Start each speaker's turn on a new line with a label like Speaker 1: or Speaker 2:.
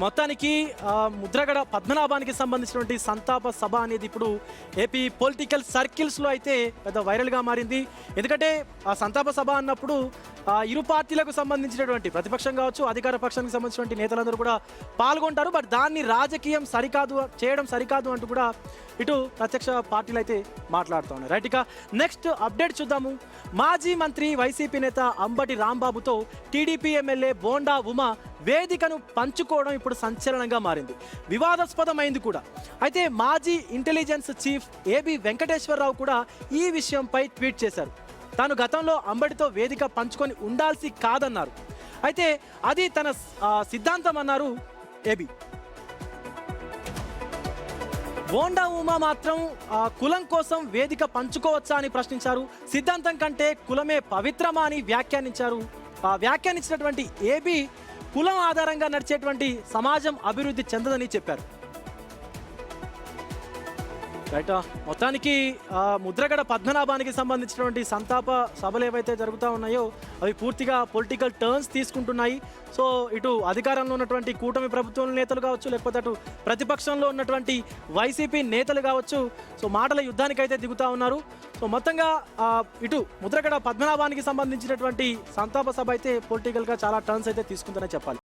Speaker 1: మొత్తానికి ముద్రగడ పద్మనాభానికి సంబంధించినటువంటి సంతాప సభ అనేది ఇప్పుడు ఏపీ పొలిటికల్ సర్కిల్స్లో అయితే పెద్ద వైరల్గా మారింది. ఎందుకంటే ఆ సంతాప సభ అన్నప్పుడు ఇరు పార్టీలకు సంబంధించినటువంటి ప్రతిపక్షం కావచ్చు, అధికార పక్షానికి సంబంధించినటువంటి నేతలందరూ కూడా పాల్గొంటారు. బట్ దాన్ని రాజకీయం చేయడం సరికాదు అంటూ కూడా ఇటు ప్రత్యక్ష పార్టీలు అయితే మాట్లాడుతూ ఉన్నాయి. రైట్, ఇక నెక్స్ట్ అప్డేట్ చూద్దాము. మాజీ మంత్రి వైసీపీ నేత అంబటి రాంబాబుతో టీడీపీ ఎమ్మెల్యే బోండా ఉమ వేదికను పంచుకోవడం ఇప్పుడు సంచలనంగా మారింది, వివాదాస్పదమైంది కూడా. అయితే మాజీ ఇంటెలిజెన్స్ చీఫ్ ఏబి వెంకటేశ్వరరావు కూడా ఈ విషయంపై ట్వీట్ చేశారు. తాను గతంలో అంబటితో వేదిక పంచుకొని ఉండాల్సి కాదన్నారు. అయితే అది తన సిద్ధాంతం అన్నారు ఏబి. బోండా ఉమా మాత్రం కులం కోసం వేదిక పంచుకోవచ్చా అని ప్రశ్నించారు. సిద్ధాంతం కంటే కులమే పవిత్రమా అని వ్యాఖ్యానించినటువంటి ఏబి కులం ఆధారంగా నడిచేటువంటి సమాజం అభివృద్ధి చెందదని చెప్పారు. రైట్, మొత్తానికి ముద్రగడ పద్మనాభానికి సంబంధించినటువంటి సంతాప సభలు ఏవైతే జరుగుతూ ఉన్నాయో అవి పూర్తిగా పొలిటికల్ టర్న్స్ తీసుకుంటున్నాయి. సో ఇటు అధికారంలో ఉన్నటువంటి కూటమి ప్రభుత్వం నేతలు కావచ్చు, లేకపోతే అటు ప్రతిపక్షంలో ఉన్నటువంటి వైసీపీ నేతలు కావచ్చు, సో మాటల యుద్ధానికి అయితే దిగుతూ ఉన్నారు. సో మొత్తంగా ఇటు ముద్రగడ పద్మనాభానికి సంబంధించినటువంటి సంతాప సభ అయితే పొలిటికల్గా చాలా టర్న్స్ అయితే తీసుకుందనే చెప్పాలి.